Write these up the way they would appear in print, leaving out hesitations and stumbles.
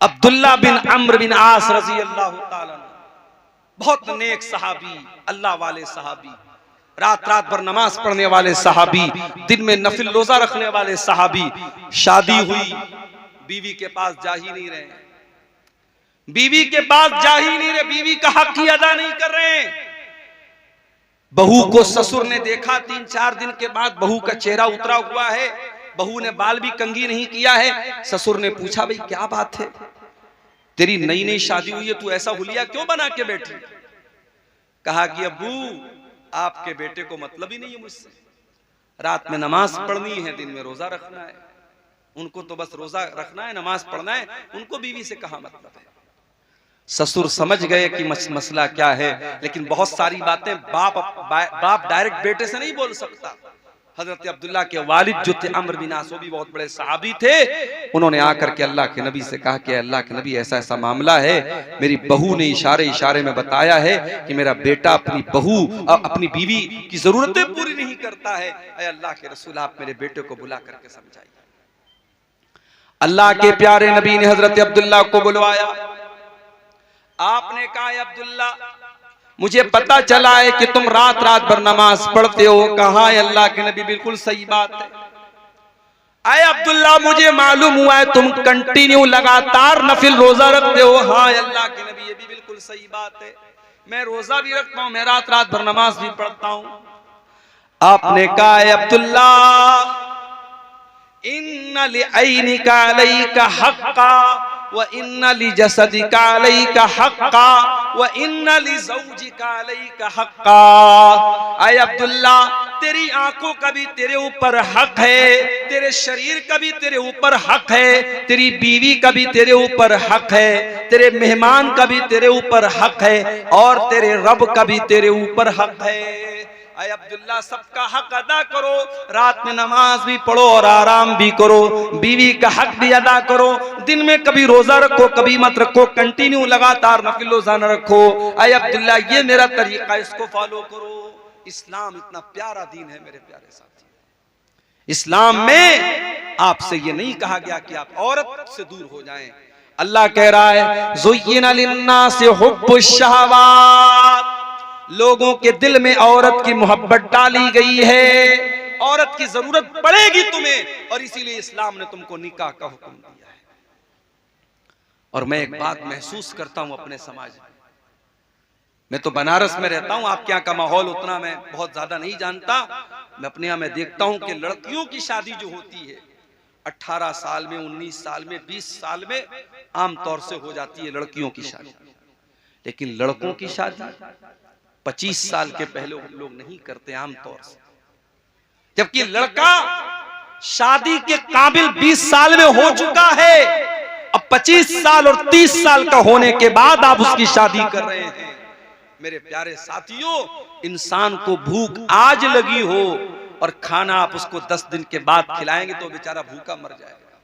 अब्दुल्ला बिन अम्र बिन आस रजी अल्लाह ताला, बहुत नेक सहाबी, अल्लाह वाले सहाबी, रात रात भर नमाज पढ़ने वाले सहाबी, दिन में नफिल रोजा रखने वाले सहाबी। शादी हुई, बीवी के पास जा ही नहीं रहे, बीवी के पास जा ही नहीं रहे, बीवी का हक ही अदा नहीं कर रहे। बहू को ससुर ने देखा, 3-4 दिन के बाद बहू का चेहरा उतरा हुआ है, बहू ने बाल भी कंघी नहीं किया है। ससुर ने पूछा, भाई क्या बात है, तेरी नई नई शादी हुई है, तू ऐसा हुलिया क्यों बना के बैठी? कहा कि अब्बू आपके बेटे को मतलब ही नहीं है मुझसे, रात में नमाज पढ़नी है, दिन में रोजा रखना है, उनको तो बस रोजा रखना है, नमाज पढ़ना है, उनको बीवी से कहा मतलब है। ससुर समझ गए कि मसला क्या है, लेकिन बहुत सारी बातें बाप डायरेक्ट बेटे से नहीं बोल सकता। हजरत अब्दुल्ला के वालिद जो थे अम्र बिन आस, वो भी बहुत बड़े सहाबी थे, उन्होंने आकर के अल्लाह के नबी से कहा कि अल्लाह के नबी ऐसा ऐसा मामला है, मेरी बहू ने इशारे में बताया है कि मेरा बेटा अपनी बहू अपनी बीवी की जरूरतें पूरी नहीं करता है, ऐ अल्लाह के रसूल आप मेरे बेटे को बुला करके समझाइए। अल्लाह के प्यारे नबी ने हजरत अब्दुल्ला को बुलवाया। आपने कहा, अब्दुल्ला मुझे पता चला है कि तुम रात रात भर नमाज पढ़ते हो। कहा, अल्लाह के नबी बिल्कुल सही बात है। आए अब्दुल्ला मुझे मालूम हुआ है तुम कंटिन्यू लगातार नफिल रोजा रखते हो। हाँ अल्लाह के नबी ये भी बिल्कुल सही बात है, मैं रोजा भी रखता हूं, मैं रात रात भर नमाज भी पढ़ता हूं। आपने कहा, अब्दुल्ला इन्ना लिअयनिका अलैका हक्का व इन्ना लिजसदिका अलैका हक्का व इन्ना लिज़ौजिका अलैका हक्का। आए अब्दुल्ला तेरी आंखों का भी तेरे ऊपर हक है, तेरे शरीर का भी तेरे ऊपर हक है, तेरी बीवी का भी तेरे ऊपर हक है, तेरे मेहमान का भी तेरे ऊपर हक है, और तेरे रब का भी तेरे ऊपर हक है। अब्दुल्ला सबका हक अदा करो, रात में नमाज भी पढ़ो और आराम भी करो, बीवी का हक भी अदा करो, दिन में कभी रोजा रखो कभी मत रखो, कंटिन्यू लगातार नफिल रोजा न रखो। अब्दुल्ला ये मेरा तरीका, इसको फॉलो करो। इस्लाम इतना प्यारा दीन है मेरे प्यारे साथी, इस्लाम में आपसे ये नहीं कहा गया कि आप औरत से दूर हो जाएं। अल्लाह कह रहा है, ज़ुय्यिना लिन्नासि हुब्बुश शहवात, लोगों के दिल में औरत की मोहब्बत डाली गई है, औरत की जरूरत पड़ेगी तुम्हें, और इसीलिए इस्लाम ने तुमको निकाह का हुक्म दिया है। और मैं एक बात महसूस करता हूं अपने समाज में, मैं तो बनारस में रहता हूं, आपके यहाँ का माहौल उतना मैं बहुत ज्यादा नहीं जानता। मैं अपने यहाँ में देखता हूं कि लड़कियों की शादी जो होती है 18 साल में, 19 साल में, 20 साल में आमतौर से हो जाती है लड़कियों की शादी, लेकिन लड़कों की शादी 25 साल के पहले लोग नहीं करते आमतौर से, जबकि लड़का शादी के काबिल 20 साल में हो चुका है, अब 25 साल और 30 साल का होने के बाद आप उसकी शादी कर रहे हैं। मेरे प्यारे साथियों, इंसान को भूख आज लगी हो और खाना आप उसको 10 दिन के बाद खिलाएंगे तो बेचारा भूखा मर जाएगा।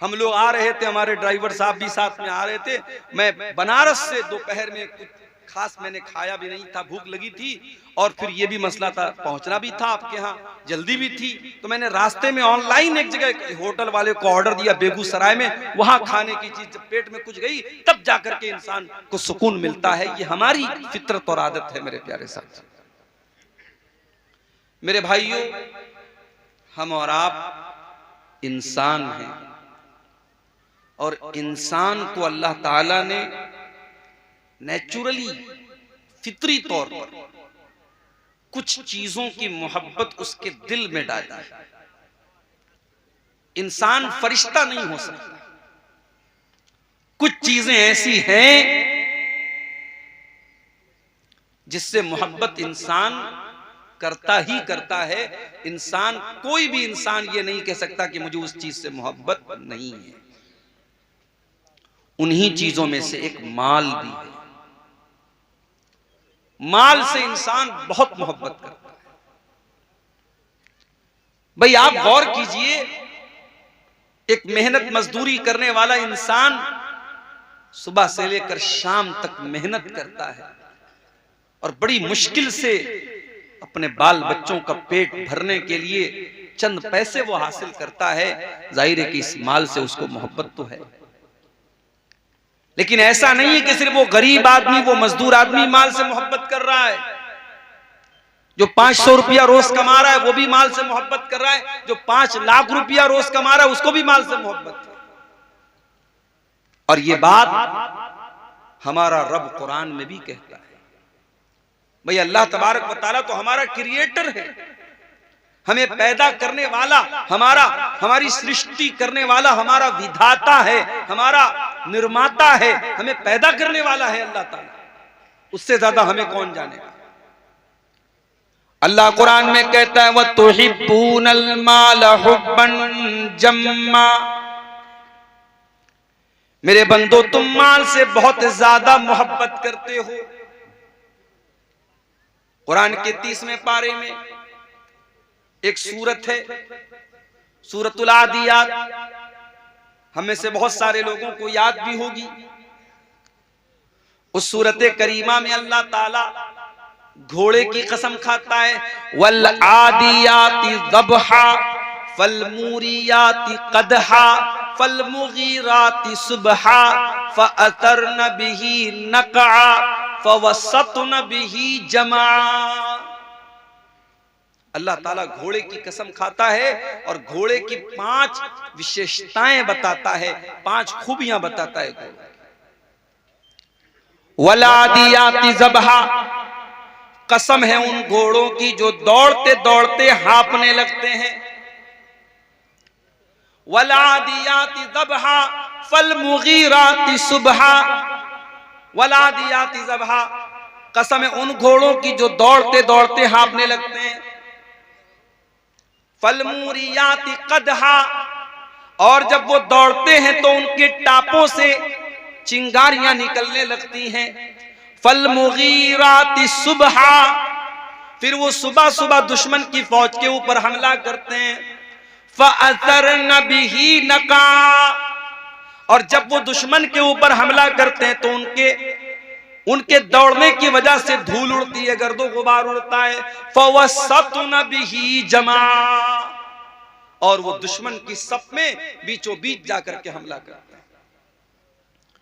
हम लोग आ रहे थे, हमारे ड्राइवर साहब भी साथ में आ रहे थे, मैं बनारस से दोपहर में कुछ खास मैंने खाया भी नहीं था, भूख लगी थी, और फिर ये भी मसला था पहुंचना भी था आपके यहाँ, जल्दी भी थी, तो मैंने रास्ते में ऑनलाइन एक जगह होटल वाले को ऑर्डर दिया बेगूसराय में, वहां खाने की चीज जब पेट में कुछ गई तब जाकर के इंसान को सुकून मिलता है। ये हमारी फितरत और आदत है मेरे प्यारे साथी। मेरे भाइयों, हम और आप इंसान हैं, और इंसान को अल्लाह ताला ने नेचुरली फितरी तौर पर कुछ चीजों की मोहब्बत उसके दिल में डाली है। इंसान फरिश्ता नहीं हो सकता, कुछ चीजें ऐसी हैं जिससे मोहब्बत इंसान करता ही करता है। इंसान, कोई भी इंसान ये नहीं कह सकता कि मुझे उस चीज से मोहब्बत नहीं है। उन्हीं चीजों में से एक माल भी है, माल से इंसान बहुत मोहब्बत करता है। भाई आप गौर कीजिए, एक मेहनत मजदूरी करने वाला इंसान सुबह से लेकर शाम तक मेहनत करता है और बड़ी मुश्किल से अपने बाल बच्चों का पेट भरने के लिए चंद पैसे वो हासिल करता है। जाहिर है कि इस माल से उसको मोहब्बत तो है, लेकिन ऐसा नहीं है कि सिर्फ वो गरीब आदमी, वो मजदूर आदमी माल से मोहब्बत कर रहा है। जो 500 रुपया रोज कमा रहा है वो भी माल से मोहब्बत कर रहा है। जो 5 लाख रुपया रोज कमा रहा है उसको भी माल से मोहब्बत है। और ये बात हमारा रब कुरान में भी कहता है। भाई अल्लाह तबारक व तआला तो हमारा क्रिएटर है, हमें पैदा करने वाला, हमारी सृष्टि करने वाला हमारा विधाता है, हमारा निर्माता है, हमें पैदा करने वाला है अल्लाह ताला। उससे ज्यादा हमें कौन जानेगा। अल्लाह कुरान में कहता है वतुहिब्बूनल माल हुब्बन जम्मा, मेरे बंदो तुम माल से बहुत ज्यादा मोहब्बत करते हो। कुरान के 30वें पारे में एक सूरत है, सूरतुल आदियात, हमें से बहुत सारे लोगों को याद भी होगी। उस सूरत करीमा में अल्लाह ताला घोड़े की कसम खाता है, वल आदियाति ज़बहा फलमूरियाति क़दहा फलमुगीराति सुबहा फ़अतरन बिही नक़आ फ़वसतन बिही जमा। अल्लाह ताला घोड़े की कसम खाता है और घोड़े की 5 विशेषताएं बताता है, 5 खूबियां बताता है घोड़े। वलादियाति ज़बहा, कसम है उन घोड़ों की जो दौड़ते दौड़ते हाँफने लगते हैं। वलादियाति ज़बहा फलमुगीराति सुबहा, वलादियाति ज़बहा, कसम है उन घोड़ों की जो दौड़ते दौड़ते हाँफने लगते हैं। फलमूरियाति क़दहा, और जब वो दौड़ते हैं तो उनके टापों से चिंगारियां निकलने लगती हैं। फलमुगीराति सुबहा, फिर वो सुबह सुबह दुश्मन की फौज के ऊपर हमला करते हैं। फ़अतरन बिही नक़ा, और जब वो दुश्मन के ऊपर हमला करते हैं तो उनके दौड़ने की वजह से धूल उड़ती है, गर्दो गुबार उड़ता है। फ़वसतन बिही जमा, और वो दुश्मन की सफ में बीचों बीच जाकर के हमला करते हैं।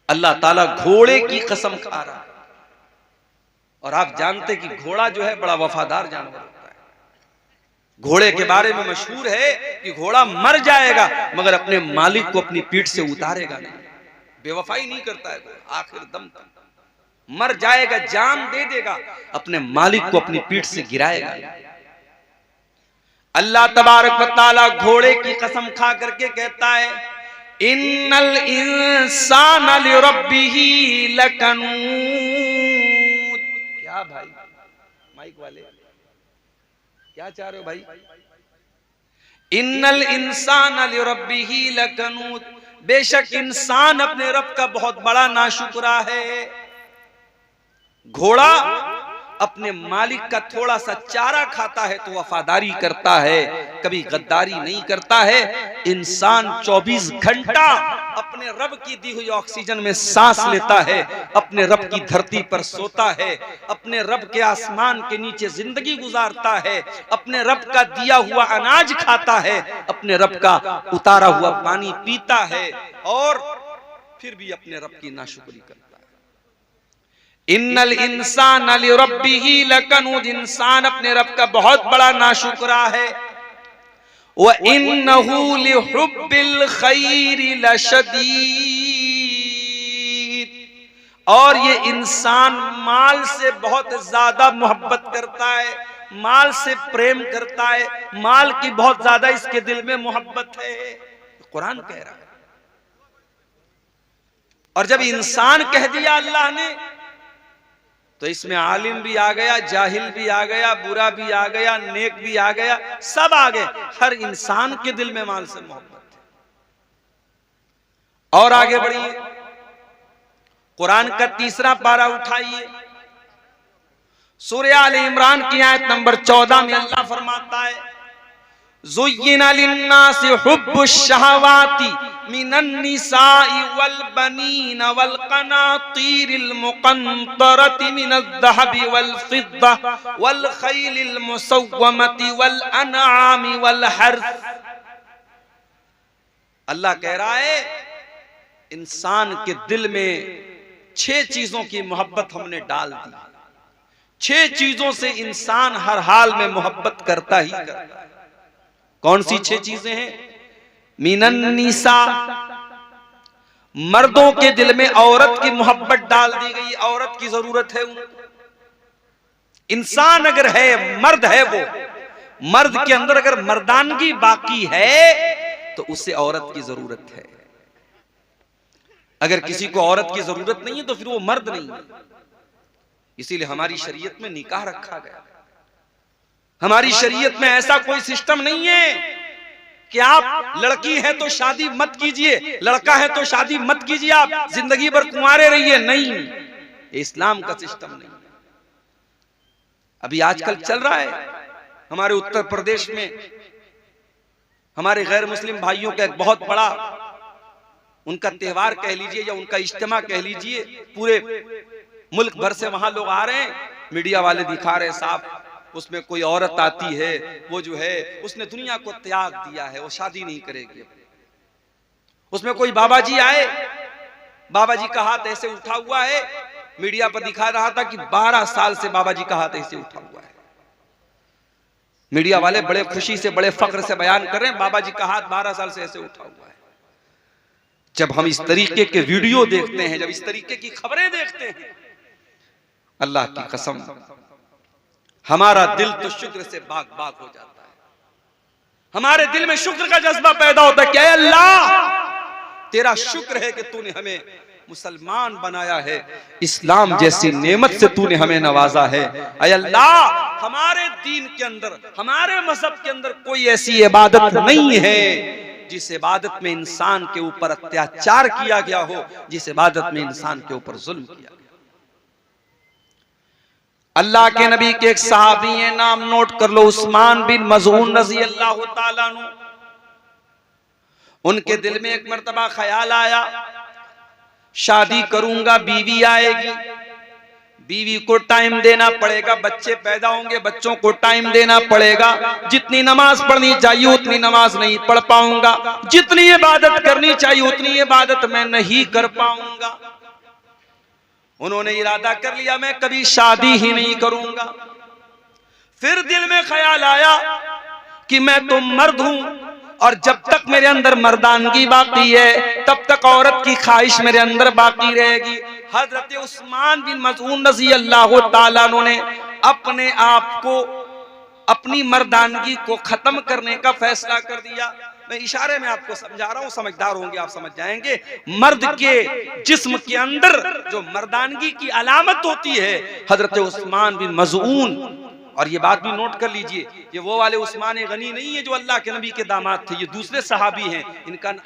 अल्लाह ताला घोड़े की कसम खा रहा है। और आप जानते कि घोड़ा जो है बड़ा वफादार जानवर होता है। घोड़े के बारे में मशहूर है कि घोड़ा मर जाएगा मगर अपने मालिक को अपनी पीठ से उतारेगा नहीं, बेवफाई नहीं करता है घोड़ा, आखिर दम तक मर जाएगा, जान दे देगा, अपने मालिक को अपनी पीठ से गिराएगा। अल्लाह तबारक व तआला घोड़े की कसम खा करके कहता है इन्नल इंसाना लिरब्बिही लकनूद। क्या भाई माइक वाले क्या चाह रहे हो भाई? इन्नल इंसाना लिरब्बिही लकनूद, बेशक इंसान अपने रब का बहुत बड़ा नाशुक्रा है। घोड़ा अपने मालिक का थोड़ा सा चारा खाता है तो वफादारी करता है, कभी गद्दारी नहीं करता है। इंसान 24 घंटा अपने रब की दी हुई ऑक्सीजन में सांस लेता है, अपने रब की धरती पर सोता है, अपने रब के आसमान के नीचे जिंदगी गुजारता है, अपने रब का दिया हुआ अनाज खाता है, अपने रब का उतारा हुआ पानी पीता है, और फिर भी अपने रब की नाशुक्री करता है। इन्नल इंसान लिरब्बिही लकनूद, इंसान अपने रब का बहुत बड़ा नाशुक्रा है। व इन्नहु लिहुब्बिल खैरि लशदीद, और ये इंसान माल से बहुत ज्यादा मोहब्बत करता है, माल से प्रेम करता है, माल की बहुत ज्यादा इसके दिल में मोहब्बत है, कुरान कह रहा है। और जब इंसान कह दिया अल्लाह ने तो इसमें आलिम भी आ गया, जाहिल भी आ गया, बुरा भी आ गया, नेक भी आ गया, सब आ गए। हर इंसान के दिल में माल से मोहब्बत है। और आगे बढ़िए, कुरान का 3रा पारा उठाइए, सूरह आले इमरान की आयत नंबर 14 में अल्लाह फरमाता है ज़ुय्यिना लिन्नासि हुब्बुश शहवाति मिनन निसाइ वल बनीन वल क़नातीरिल मुक़न्तरति मिनज़ ज़हबि वल फ़िद्दा वल ख़ैलिल मुसव्वमति वल अनआमि वल हर्स। अल्लाह कह रहा है इंसान के दिल में 6 चीजों की मोहब्बत हमने डाल दी। 6 चीजों से इंसान हर हाल में मोहब्बत करता ही करता है। कौन सी 6 चीजें हैं? मिनन निसा, मर्दों के दिल में औरत की मोहब्बत डाल दी गई। औरत की जरूरत है उनको। इंसान अगर है, मर्द है, वो मर्द के अंदर अगर मर्दानगी बाकी है तो उसे औरत की जरूरत है। अगर किसी को औरत की जरूरत नहीं है तो फिर वो मर्द नहीं है। इसीलिए हमारी शरीयत में निकाह रखा गया। हमारी शरीयत में ऐसा कोई सिस्टम नहीं है कि आप लड़की है तो शादी मत कीजिए, लड़का है तो शादी मत कीजिए, आप जिंदगी भर कुंवारे रहिए। नहीं, इस्लाम का सिस्टम नहीं। अभी आजकल चल रहा है हमारे उत्तर प्रदेश में, हमारे गैर मुस्लिम भाइयों का एक बहुत बड़ा उनका त्योहार कह लीजिए या उनका इज्तिमा कह लीजिए, पूरे मुल्क भर से वहां लोग आ रहे हैं, मीडिया वाले दिखा रहे हैं साफ, उसमें कोई औरत आती है, वो जो है उसने दुनिया को त्याग दिया है, वो शादी नहीं करेगी। उसमें कोई बाबा जी आए, बाबा जी का हाथ ऐसे उठा हुआ है, मीडिया पर दिखा रहा था कि 12 साल से बाबा जी का हाथ ऐसे उठा हुआ है। मीडिया वाले बड़े खुशी से, बड़े फख्र से बयान कर रहे हैं बाबा जी का हाथ 12 साल से ऐसे उठा हुआ है। जब हम इस तरीके के वीडियो देखते हैं, जब इस तरीके की खबरें देखते हैं, अल्लाह की कसम हमारा दिल तो शुक्र से बाग बाग हो जाता है। हमारे दिल में शुक्र का जज्बा पैदा होता है कि अल्लाह तेरा शुक्र है कि तूने हमें मुसलमान बनाया है, इस्लाम जैसी नेमत से तूने हमें नवाजा है। ऐ अल्लाह हमारे दीन के अंदर, हमारे मजहब के अंदर कोई ऐसी इबादत नहीं है जिस इबादत में इंसान के ऊपर अत्याचार किया गया हो, जिस इबादत में इंसान के ऊपर जुल्म किया गया। अल्लाह के नबी के एक सहाबी है, नाम नोट कर लो, उस्मान बिन मज़ऊन रज़ी अल्लाह ताला अन्हु। उनके दिल में एक मर्तबा ख्याल आया, शादी करूंगा, बीवी आएगी, बीवी को टाइम देना पड़ेगा, बच्चे पैदा होंगे, बच्चों को टाइम देना पड़ेगा, जितनी नमाज पढ़नी चाहिए उतनी नमाज नहीं पढ़ पाऊंगा, जितनी इबादत करनी चाहिए उतनी इबादत मैं नहीं कर पाऊंगा। उन्होंने इरादा कर लिया मैं कभी शादी ही नहीं करूंगा। फिर दिल में ख्याल आया कि मैं तो मर्द हूं और जब तक मेरे अंदर मर्दानगी बाकी है तब तक औरत की ख्वाहिश मेरे अंदर बाकी रहेगी। हजरत उस्मान बिन मज़ऊन रज़ी अल्लाह ताला अन्हु ने अपने आप को, अपनी मर्दानगी को खत्म करने का फैसला कर दिया। मैं इशारे में आपको समझा रहा हूं, समझदार होंगे आप समझ जाएंगे। मर्द के जिस्म के अंदर जो मर्दानगी की अलामत होती है, हजरत उस्मान बिन मज़ऊन, और ये बात भी नोट कर लीजिए, ये वो वाले उस्मान गनी नहीं है जो अल्लाह के नबी के दामाद थे, ये दूसरे सहाबी हैं।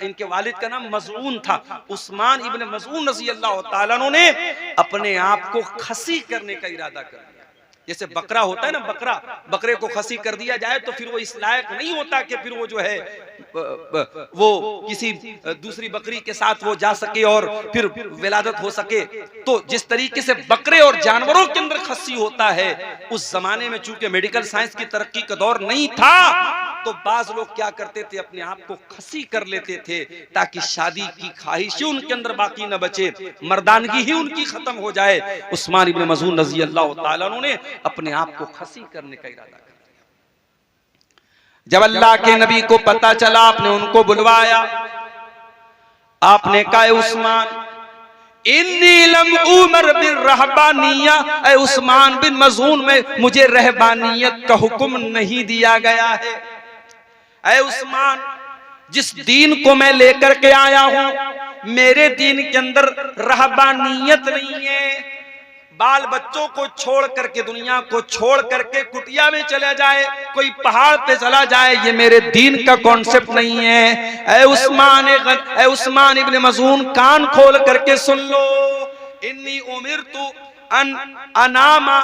इनके वालिद का नाम मज़ऊन था। उस्मान इब्न मज़ऊन रज़ी अल्लाह ताला अन्हु ने अपने आप को खसी करने का इरादा कर लिया। जैसे बकरा होता है ना, बकरे को खसी कर दिया जाए तो फिर वो इस लायक नहीं होता कि फिर वो जो है वो किसी दूसरी बकरी के साथ वो जा सके और फिर विलादत हो सके। तो जिस तरीके से बकरे और जानवरों के अंदर खसी होता है, उस जमाने में चूंकि मेडिकल साइंस की तरक्की का दौर नहीं था, तो बाज लोग क्या करते थे, अपने आप को खसी कर लेते थे ताकि शादी की ख्वाहिश ही उनके अंदर बाकी न बचे, मर्दानगी ही उनकी खत्म हो जाए। उस्मान इब्न मज़ऊन रज़ी अल्लाह ताला अन्हु ने अपने आप को खसी करने का इरादा कर लिया। जब अल्लाह के नबी को पता चला, आपने उनको बुलवाया, आपने कहा उस्मान इन्नी लम उमर बिन रहबानिया, ऐ उस्मान बिन मज़ऊन में मुझे रहबानियत का हुक्म नहीं दिया गया है। ऐ उस्मान, जिस दीन को मैं लेकर के आया हूं मेरे दीन के अंदर रहबानियत नहीं है। बाल बच्चों को छोड़ करके, दुनिया को छोड़ करके कुटिया में चला जाए, कोई पहाड़ पे चला जाए, ये मेरे दीन का कॉन्सेप्ट नहीं है। ऐ उस्मान इब्न मज़ऊन, कान खोल करके सुन लो, इन्नी उमिरतु अन अनामा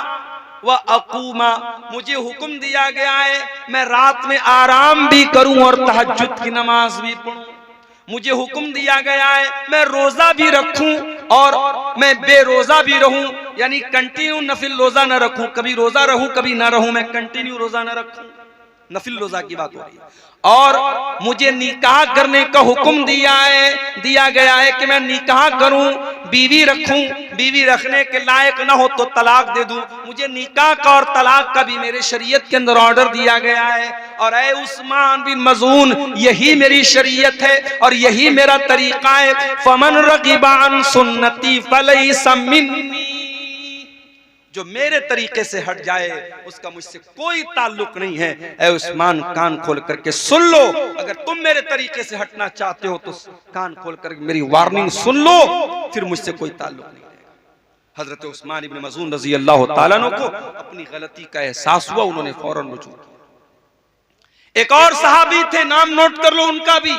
व अकूमा, मुझे हुक्म दिया गया है मैं रात में आराम भी करूं और तहज्जुद की नमाज भी पढ़ूं। मुझे हुक्म दिया गया है मैं रोजा भी रखूं और मैं बेरोजा भी रहूं, यानी कंटिन्यू नफिल रोजा न रखूं, कभी रोजा रहूं कभी ना रहूं, मैं कंटिन्यू रोजा न रखूं। नफिल रोजा की बात हो रही है। और मुझे निकाह करने का हुक्म दिया गया है कि मैं निकाह करूं बीवी रखूं, बीवी रखने के लायक ना हो तो तलाक दे दूं, मुझे निकाह का और तलाक का भी मेरे शरीयत के अंदर ऑर्डर दिया गया है। और ऐ उस्मान बिन मज़ून, यही मेरी शरीयत है और यही मेरा तरीका है। फमन रगिबा अन सुन्नती फलैसा मिन्नी, जो मेरे तरीके से हट जाए उसका मुझसे कोई ताल्लुक नहीं है। ऐ उस्मान, कान खोल करके सुन लो, अगर तुम मेरे तरीके से हटना चाहते हो तो कान खोल करके मेरी वार्निंग सुन लो, फिर मुझसे कोई ताल्लुक नहीं है। हजरत उस्मान इब्न मज़ून रज़ी अल्लाह तआला अन्हु को अपनी गलती का एहसास हुआ, उन्होंने फौरन रुजू किया। एक और सहाबी थे, नाम नोट कर लो उनका भी,